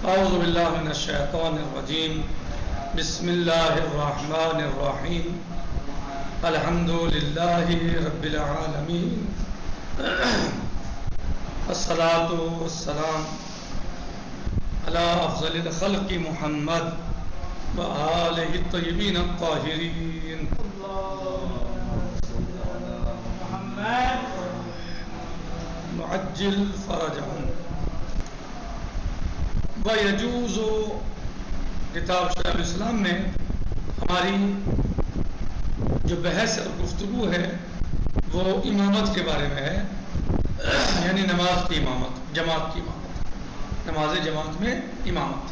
اعوذ باللہ من الشیطان الرجیم بسم اللہ الرحمن الرحیم الحمد للہ رب العالمین الصلاۃ والسلام علی افضل الخلق محمد وآلہ الطیبین الطاہرین معجل فرجہم وَيَجُوزُ کتاب شیخ الاسلام میں ہماری جو بحث اور گفتگو ہے وہ امامت کے بارے میں ہے، یعنی نماز کی امامت، جماعت کی امامت، نماز جماعت میں امامت،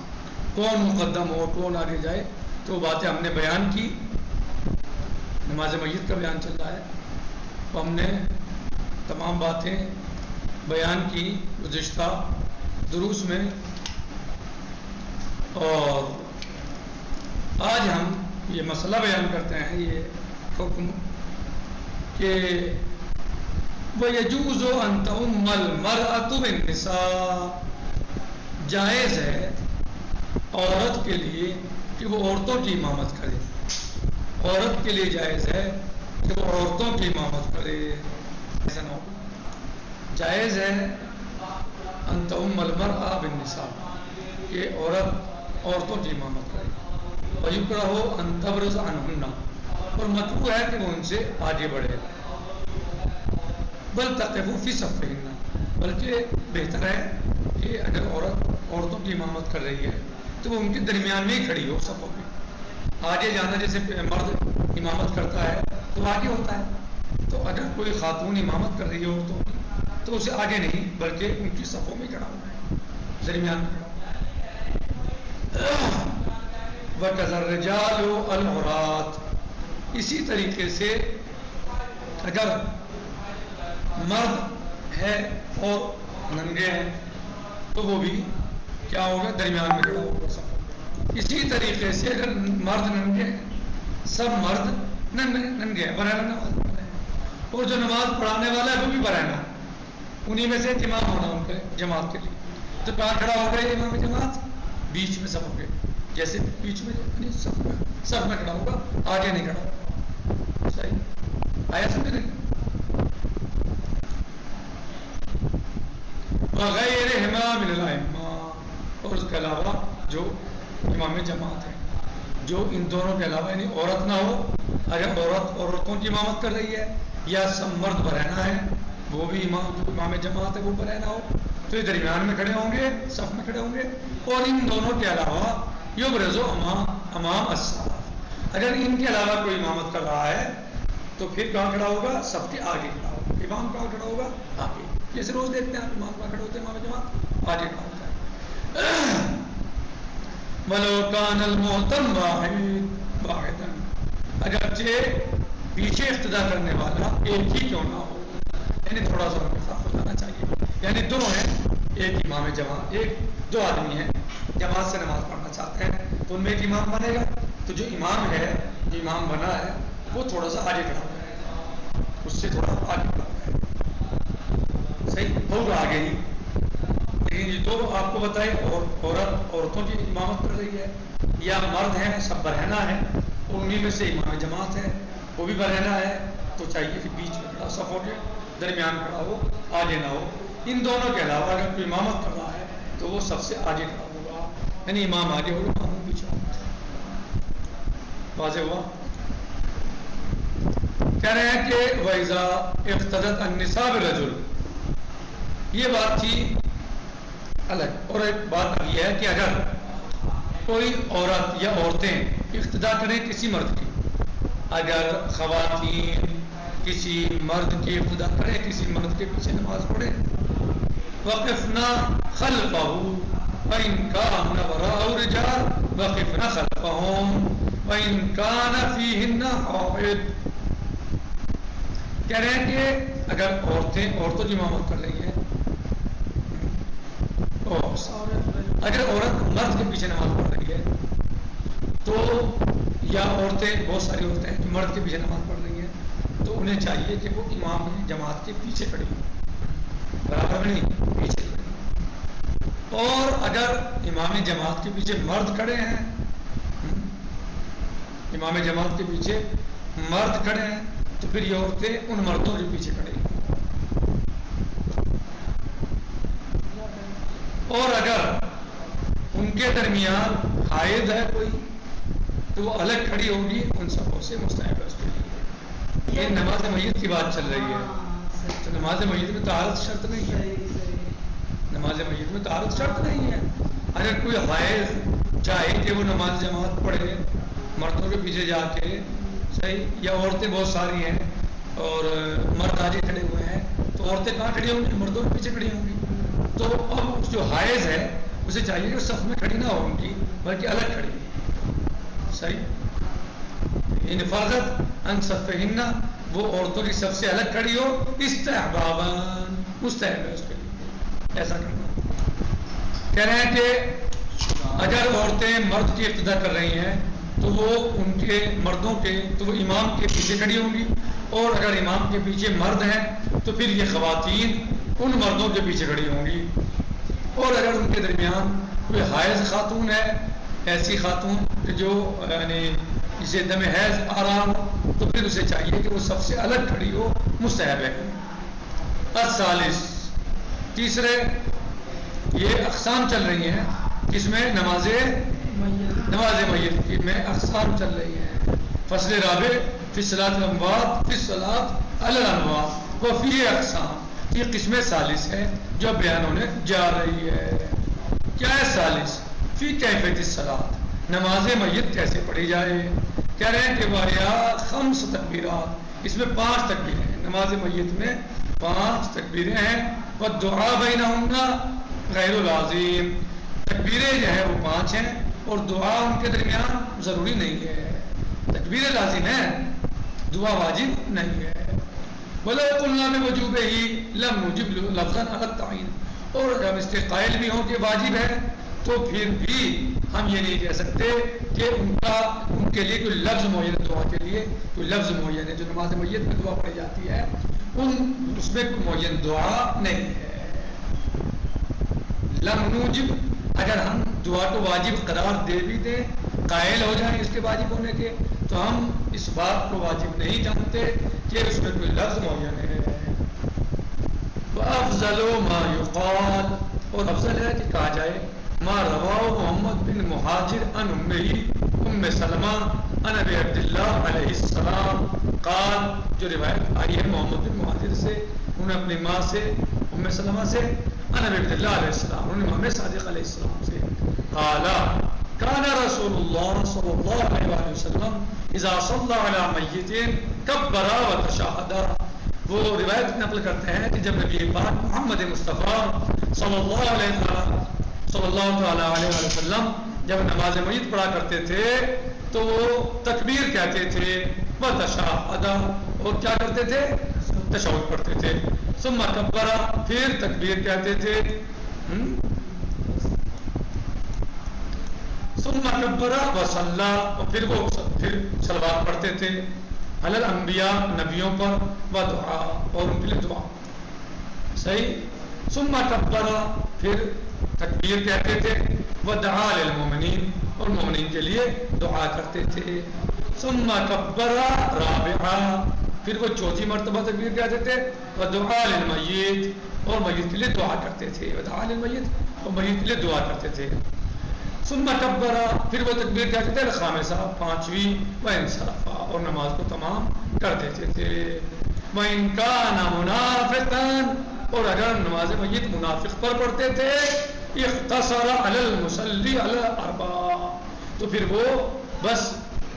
کون مقدم ہو، کون آگے جائے، تو باتیں ہم نے بیان کی۔ نماز میت کا بیان چل رہا ہے، تو ہم نے تمام باتیں بیان کی گزشتہ دروس میں، اور آج ہم یہ مسئلہ بیان کرتے ہیں، یہ حکم کہ وَيَجُوزُ أَن تَؤُمَّ الْمَرْأَةُ بِالنِّسَاءِ، جائز ہے عورت کے لیے کہ وہ عورتوں کی امامت کرے، عورت کے لیے جائز ہے کہ وہ عورتوں کی امامت کرے، ایسا نہ ہو، جائز ہے أَن تَؤُمَّ الْمَرْأَةُ بِالنِّسَاءِ کہ عورت عورتوں کی امامت کرے، وَيُكْرَهُ أَن تَبْرُزَ عَنْهُنَّ، اور مکروہ ہے کہ وہ ان سے آگے بڑھے، بل تقف فی صفہن، بلکہ بہتر ہے کہ اگر عورت عورتوں کی امامت کر رہی ہے تو وہ ان کے درمیان میں ہی کھڑی ہو، صفوں میں۔ آگے جانا جیسے مرد امامت کرتا ہے تو آگے ہوتا ہے، تو اگر کوئی خاتون امامت کر رہی ہے عورتوں کی تو اسے آگے نہیں بلکہ ان کی صفوں میں کھڑا ہونا ہے، درمیان میں کھڑا ہونا ہے۔ وَكَذَا الرِّجَالُ الْعُرَاةُ، اسی طریقے سے اگر مرد ہے اور ننگے ہیں تو وہ بھی کیا ہوگا، درمیان میں کھڑا ہوگا۔ اسی طریقے سے اگر مرد ننگے ہیں، سب مرد ننگے ہیں، برہنہ نماز پڑھ رہے ہیں، اور جو نماز پڑھانے والا ہے وہ بھی برہنہ، انہی میں سے امام ہونا ان کے جماعت کے لیے، تو کہاں کھڑا ہو گئے امام جماعت؟ بیچ میں سب ہو گئے، جیسے بیچ میں سب میں کھڑا ہوگا، آگے نہیں کھڑا ہوگا۔ صحیح آیا سمجھ نہیں؟ وغیرہما من الائمہ، اور اس کے علاوہ جو امام جماعت ہے، جو ان دونوں کے علاوہ یعنی عورت نہ ہو، اگر عورت عورتوں کی امامت کر رہی ہے یا سب مرد برہنہ ہے، وہ بھی امام جماعت ہے وہ برہنہ ہو، تو یہ درمیان میں کھڑے ہوں گے، صف میں کھڑے ہوں گے، اور ان دونوں کے علاوہ یبرز امام الصف، اگر ان کے علاوہ کوئی امامت کر رہا ہے تو پھر کہاں کھڑا ہوگا؟ سب کے آگے کھڑا ہوگا، امام کہاں کھڑا ہوگا؟ آگے، جیسے روز دیکھتے ہیں امام کہاں کھڑے ہوتے ہیں، امام جماعت آگے کھڑا ہوتا ہے۔ وَلَوْ كَانَ الْمُؤْتَمُّ وَاحِدًا، اگرچہ پیچھے اقتدا کرنے والا ایک ہی کیوں نہ ہو، یعنی تھوڑا سا انتخاب ہو جانا چاہیے، یعنی دو ہیں، ایک امام جماعت، ایک دو آدمی ہیں جماعت سے نماز پڑھنا چاہتے ہیں، تو ان میں ایک امام بنے گا، تو جو امام ہے، جو امام بنا ہے وہ تھوڑا سا آگے کھڑا ہو جائے گا، اس سے تھوڑا آگے کھڑا ہو جائے گا، صحیح ہوگا آگے ہی، لیکن یہ دو آپ کو بتائے، عورت عورتوں کی امامت کر رہی ہے، یا مرد ہیں سب برہنہ ہیں، اور انہی میں سے امام جماعت ہے وہ بھی برہنہ ہے، تو چاہیے کہ بیچ میں کھڑا صف ہو کے درمیان کھڑا ہو، آگے نہ ہو۔ ان دونوں کے علاوہ اگر کوئی امامت کر رہا ہے تو وہ سب سے آگے کھڑا ہوگا، یعنی امام آگے ہوگا، ماموں پیچھے ہوگا۔ واضح ہوا؟ کہہ رہے ہیں کہ وَإِذَا اقْتَدَتْ النِّسَاءُ بِالرَّجُلِ، یہ بات تھی الگ، اور ایک بات اب یہ ہے کہ اگر کوئی عورت یا عورتیں اقتدا کریں کسی مرد کی، اگر خواتین کسی مرد کی اقتدا کریں، کسی مرد کے پیچھے نماز پڑھیں، وقفنا خلفہ فإن كان وراءه رجال وقفنا خلفهم وإن كان فيهن حائض، کہہ رہے ہیں کہ اگر عورتوں کی امامت کر رہی ہیں، اگر عورت مرد کے پیچھے نماز پڑھ رہی ہے تو، یا عورتیں بہت ساری عورتیں ہیں جو مرد کے پیچھے نماز پڑھ رہی ہیں، تو انہیں چاہیے کہ وہ امام جماعت کے پیچھے کھڑی ہو، برابر میں نہیں، پیچھے کھڑی ہو، اور اگر امام جماعت کے پیچھے مرد کھڑے ہیں، امام جماعت کے پیچھے مرد کھڑے ہیں، تو پھر یہ عورتیں ان مردوں کے پیچھے کھڑے ہیں۔ اور اگر ان کے درمیان حائض ہے کوئی تو وہ الگ کھڑی ہوگی ان سبوں سے، مستحب ہے اس کے لیے۔ یہ نماز میت کی بات چل رہی ہے، تو نماز میت میں طہارت شرط نہیں ہے، نماز میت میں طہارت شرط نہیں ہے۔ اگر کوئی حائض چاہے کہ وہ نماز جماعت پڑھے مردوں کے پیچھے جا کے، صحیح، یا عورتیں بہت ساری ہیں اور مرد آگے کھڑے ہوئے ہیں، تو عورتیں کہاں کھڑی ہوں گی؟ مردوں کے پیچھے کھڑی ہوں گی۔ تو اب جو حائض ہے اسے چاہیے کہ صف میں کھڑی نہ ہو ان کی، بلکہ الگ کھڑی ہو، صحیح، ان فرضت ان صفہن، وہ عورتوں کی صف سے الگ کھڑی ہو، استحباباً، مستحب ہے اس کے لیے ایسا کرنا۔ کہہ رہے ہیں کہ اگر عورتیں مرد کی اقتدا کر رہی ہیں تو وہ ان کے مردوں کے، تو وہ امام کے پیچھے کھڑی ہوں گی، اور اگر امام کے پیچھے مرد ہیں تو پھر یہ خواتین ان مردوں کے پیچھے کھڑی ہوں گی۔ اور اگر ان کے درمیان کوئی حائض خاتون ہے، ایسی خاتون کہ جو یعنی جسے دم حیض آ رہا ہو، تو پھر اسے چاہیے کہ وہ سب سے الگ کھڑی ہو، مستحب ہے۔ الثالث، تیسرے، یہ اقسام چل رہی ہیں جس میں نماز میت میں اقسام چل رہی ہیں۔ فصل رابع فی صلاۃ الاموات فی الصلاۃ علی الاموات وفی اقسام، یہ قسم ثالث ہے جو بیان ہونے جا رہی ہے۔ کیا ہے ثالث؟ فی کیفیت الصلاۃ، نماز میت کیسے پڑھی جائے۔ کہہ رہے ہیں کہ وایا خمس تکبیرات، اس میں 5 تکبیریں ہیں، نماز میت میں 5 تکبیریں ہیں، والدعاء بینہن غیر لازم، تکبیریں جو ہیں وہ 5 ہیں اور دعا ان کے درمیان ضروری نہیں ہے، تکبیریں لازم ہیں، دعا واجب نہیں ہے۔ وَلَوْ قُلْنَا بِوُجُوبِهِ لَمْ نُجِبْ لَفْظًا عَلَى التَّعْيِينِ، اور اگر ہم اس کے قائل بھی ہوں کہ واجب ہے تو پھر بھی ہم یہ نہیں کہہ سکتے کہ ان کے لیے کوئی لفظ معین، دعا کے لیے کوئی لفظ معین ہے۔ جو نماز میت میں دعا پڑھی جاتی ہے اس میں کوئی معین دعا نہیں ہے۔ لم نوجب، اگر ہم دعا کو واجب قرار دے بھی دیں، قائل ہو جائیں اس کے واجب ہونے کے، تو ہم اس بات کو واجب نہیں جانتے کہ اس میں کوئی لفظ معین ہے۔ وَأَفْضَلُ مَا يُقَالُ، اور افضل ہے کہ کہا جائے ما رواہ محمد بن مہاجر عن ام سلمہ عن ابی عبداللہ علیہ السلام قال، جو روایت آئی ہے محمد بن مہاجر سے، انہوں نے اپنی ماں سے ام سلمہ سے، عن ابی عبداللہ علیہ السلام، انہوں نے امام صادق علیہ السلام سے، قال کان رسول اللہ صلی اللہ علیہ وآلہ وسلم اذا صلی علی میت کبر وتشہد، وہ روایت نقل کرتے ہیں کہ جب نبی پاک محمد مصطفیٰ صلی اللہ تعالی علیہ وسلم جب نماز میت پڑھا کرتے تھے تو وہ تکبیر کہتے تھے، وتشہد، اور کیا کرتے تھے؟ تشہد پڑھتے تھے، ثم کبر، پھر تکبیر کہتے تھے، ثم کبر وصلی، اور پھر وہ صلوات پڑھتے تھے، علی الانبیاء، نبیوں پر، ودعا، اور ان کے لیے دعا، صحیح، ثم کبر، پھر تکبیر کہتے تھے، ودعا للمؤمنین، اور مومنین کے لیے دعا کرتے تھے، ثم کبر رابعا، پھر وہ چوتھی مرتبہ تکبیر کہتے تھے، ودعا للمیت، اور میت کے لیے دعا کرتے تھے، ودعا للمیت، اور میت کے لیے دعا کرتے تھے، ثم کبر، پھر وہ تکبیر کہتے تھے الخامسہ، 5ویں، وانصرفا، اور نماز کو تمام کر دیتے تھے، وَإِن كَانَ مُنَافِقًا، اور اگر نماز میت منافق پر پڑھتے تھے، اختصر علی المصلی علی الاربع، تو پھر وہ بس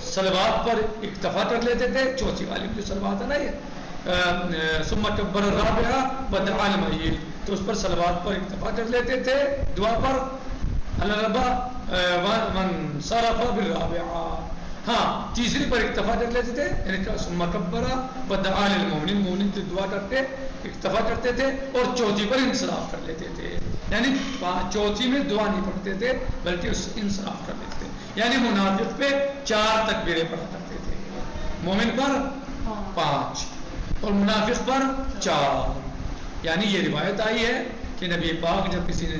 صلوات پر اکتفا کر لیتے تھے، چوتھی والی جو صلوات ہے نا یہ، ثم کبر الرابعہ ودعا للمیت، تو اس پر صلوات پر اکتفا کر لیتے تھے، دعا پر، الاربع وانصرف بالرابعہ، ہاں تیسری پر اکتفا کر لیتے تھے، یعنی ثم کبر ودعا للمؤمنین، مومنین کی دعا کرتے اکتفا کرتے تھے، اور چوتھی پر انصراف کر لیتے تھے، یعنی چوتھی میں دعا نہیں پڑھتے تھے بلکہ اس انصراف کر لیتے تھے، یعنی منافق پہ 4 تکبیریں پڑھا کرتے تھے، مومن پر 5 اور منافق پر 4، یعنی یہ روایت آئی ہے کہ نبی پاک جب کسی نے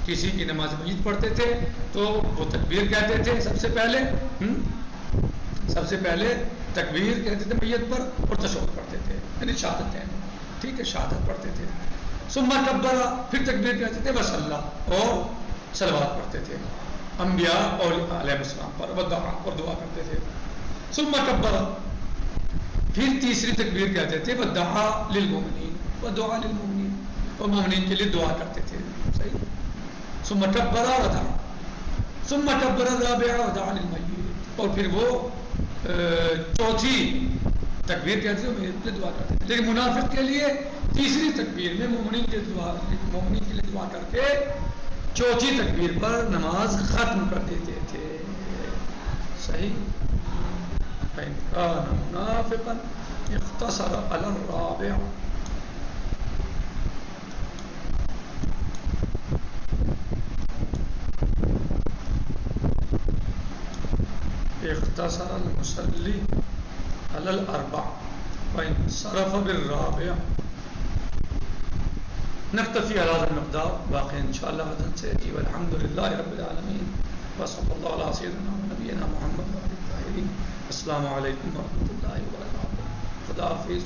کسی کی نماز میت پڑھتے تھے تو وہ تکبیر کہتے تھے سب سے پہلے تکبیر کہتے تھے میت پر اور تشہد پڑھتے تھے، یعنی شہادت ہے، ٹھیک ہے، شہادت پڑھتے تھے. ثم کبر، پھر تکبیر کہتے تھے وصلی، اور صلوات پڑھتے تھے انبیاء اور علیہ السلام پر، ودعا، اور دعا کرتے تھے. ثم کبر، پھر تیسری تکبیر کہتے تھے ودعا للمؤمنین، ودعا للمؤمنین، اور مومنین کے لیے دعا کرتے تھے. صحیح. ثم کبر ودعا، ثم کبر الرابعہ ودعا للمیت، اور پھر وہ چوتھی تکبیر کہتے تھے میرے لیے دعا کرتے تھے. لیکن منافق کے لیے تیسری تکبیر میں مومنین کے لیے دعا کر کے چوتھی تکبیر پر نماز ختم کر دیتے تھے. صحیح. فإن كان منافقا اقتصر على الرابع. اختصر المصلي على الأربع وانصرف بالرابع. نكتفي على هذا المقدار، باقي إن شاء الله غدا سيأتي. والحمد لله رب العالمين، وصلى الله على سيدنا ونبينا محمد وعلى آله الطاهرين. السلام عليكم ورحمة الله وبركاته. خدا حافظ.